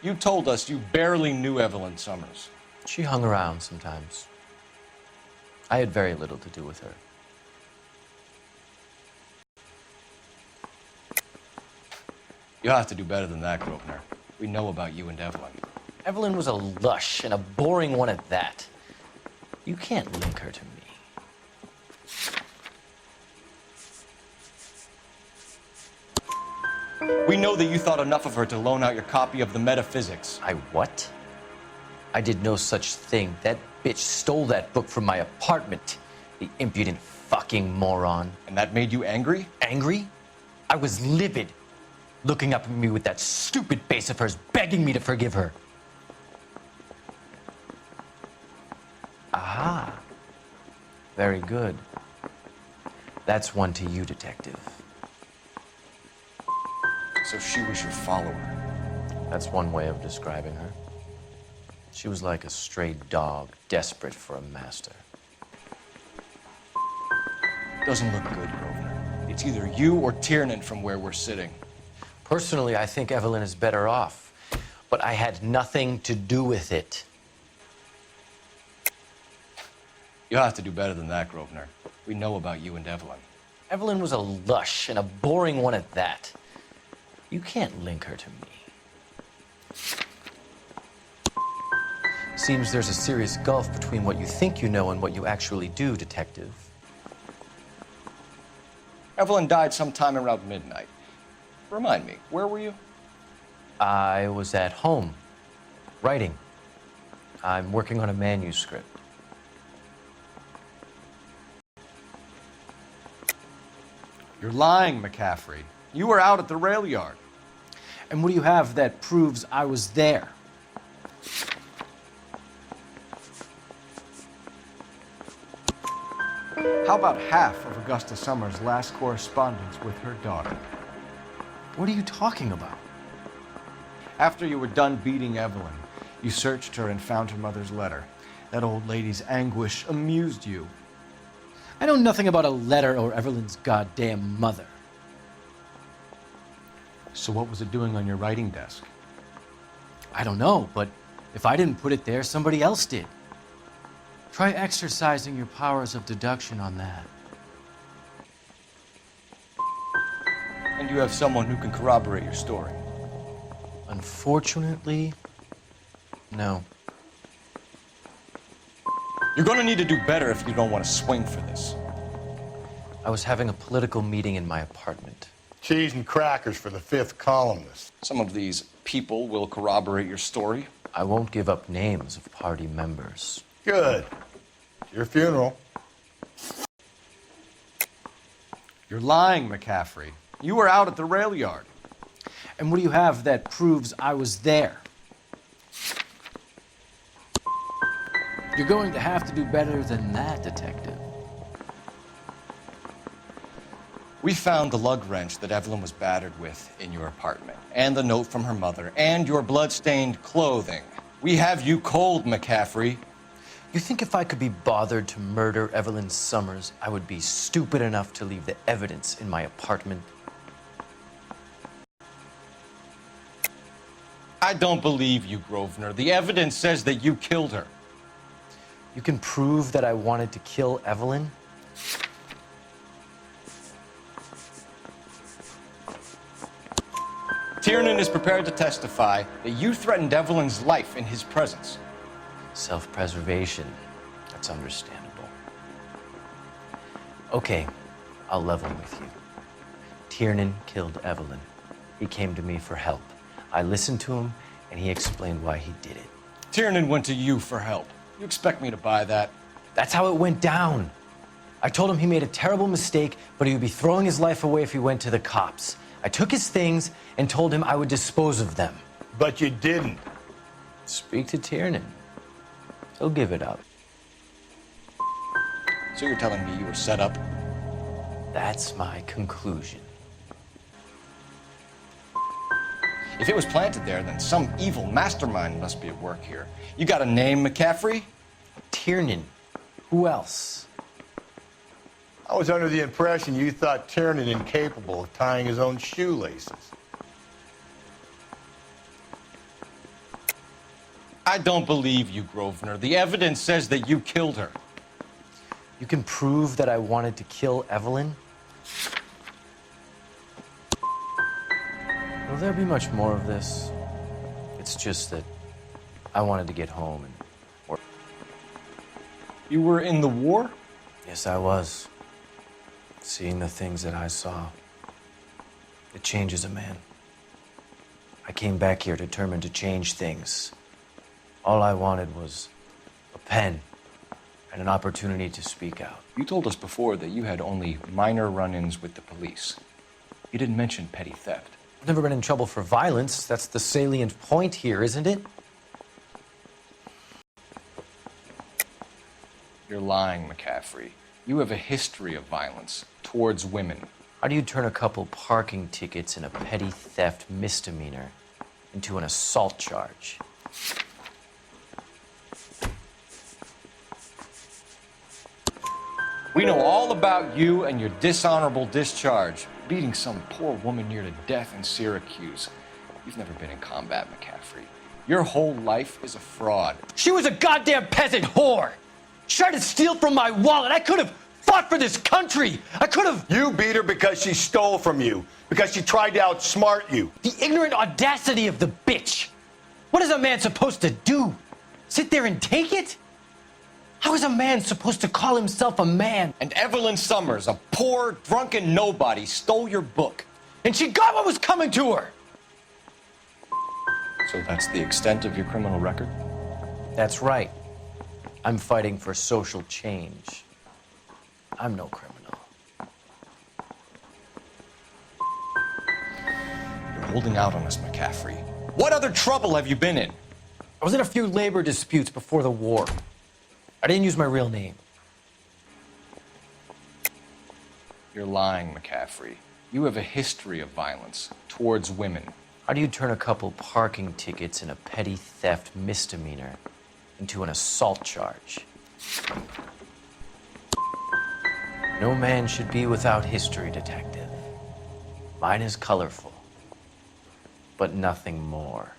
You told us you barely knew Evelyn Summers. She hung around sometimes. I had very little to do with her. You'll have to do better than that, Grosvenor. We know about you and Evelyn. Evelyn was a lush, and a boring one at that. You can't link her to me. We know that you thought enough of her to loan out your copy of the Metaphysics. I what? I did no such thing. That bitch stole that book from my apartment. The impudent fucking moron. And that made you angry? Angry? I was livid. Looking up at me with that stupid face of hers, begging me to forgive her. Aha. Very good. That's one to you, detective. So she was your follower. That's one way of describing her. She was like a stray dog, desperate for a master. Doesn't look good, Grosvenor. It's either you or Tiernan from where we're sitting. Personally, I think Evelyn is better off, but I had nothing to do with it. You'll have to do better than that, Grosvenor. We know about you and Evelyn. Evelyn was a lush, and a boring one at that. You can't link her to me. Seems there's a serious gulf between what you think you know and what you actually do, detective. Evelyn died sometime around midnight. Remind me, where were you? I was at home, writing. I'm working on a manuscript. You're lying, McCaffrey. You were out at the rail yard. And what do you have that proves I was there? How about half of Augusta Summers' last correspondence with her daughter? What are you talking about? After you were done beating Evelyn, you searched her and found her mother's letter. That old lady's anguish amused you. I know nothing about a letter or Evelyn's goddamn mother. So what was it doing on your writing desk? I don't know, but if I didn't put it there, somebody else did. Try exercising your powers of deduction on that. And you have someone who can corroborate your story. Unfortunately, no. You're going to need to do better if you don't want to swing for this. I was having a political meeting in my apartment. Cheese and crackers for the fifth columnist. Some of these people will corroborate your story. I won't give up names of party members. Good. It's your funeral. You're lying, McCaffrey. You were out at the rail yard. And what do you have that proves I was there? You're going to have to do better than that, detective. We found the lug wrench that Evelyn was battered with in your apartment, and the note from her mother, and your blood-stained clothing. We have you cold, McCaffrey. You think if I could be bothered to murder Evelyn Summers, I would be stupid enough to leave the evidence in my apartment? I don't believe you, Grosvenor. The evidence says that you killed her. You can prove that I wanted to kill Evelyn? Tiernan is prepared to testify that you threatened Evelyn's life in his presence. Self-preservation. That's understandable. Okay, I'll level with you. Tiernan killed Evelyn. He came to me for help. I listened to him, and he explained why he did it. Tiernan went to you for help. You expect me to buy that? That's how it went down. I told him he made a terrible mistake, but he would be throwing his life away if he went to the cops. I took his things and told him I would dispose of them. But you didn't. Speak to Tiernan. He'll give it up. So you're telling me you were set up? That's my conclusion. If it was planted there, then some evil mastermind must be at work here. You got a name, McCaffrey? Tiernan. Who else? I was under the impression you thought Tiernan incapable of tying his own shoelaces. I don't believe you, Grosvenor. The evidence says that you killed her. You can prove that I wanted to kill Evelyn? Will there be much more of this? It's just that I wanted to get home and work. You were in the war? Yes, I was. Seeing the things that I saw, it changes a man. I came back here determined to change things. All I wanted was a pen and an opportunity to speak out. You told us before that you had only minor run-ins with the police. You didn't mention petty theft. I've never been in trouble for violence. That's the salient point here, isn't it? You're lying, McCaffrey. You have a history of violence towards women. How do you turn a couple parking tickets and a petty theft misdemeanor into an assault charge? We know all about you and your dishonorable discharge, beating some poor woman near to death in Syracuse. You've never been in combat, McCaffrey. Your whole life is a fraud. She was a goddamn peasant whore! She tried to steal from my wallet. I could have fought for this country. I could have... You beat her because she stole from you, because she tried to outsmart you. The ignorant audacity of the bitch. What is a man supposed to do? Sit there and take it? How is a man supposed to call himself a man? And Evelyn Summers, a poor, drunken nobody, stole your book. And she got what was coming to her. So that's the extent of your criminal record? That's right. I'm fighting for social change. I'm no criminal. You're holding out on us, McCaffrey. What other trouble have you been in? I was in a few labor disputes before the war. I didn't use my real name. You're lying, McCaffrey. You have a history of violence towards women. How do you turn a couple parking tickets and a petty theft misdemeanor into an assault charge? No man should be without history, detective. Mine is colorful, but nothing more.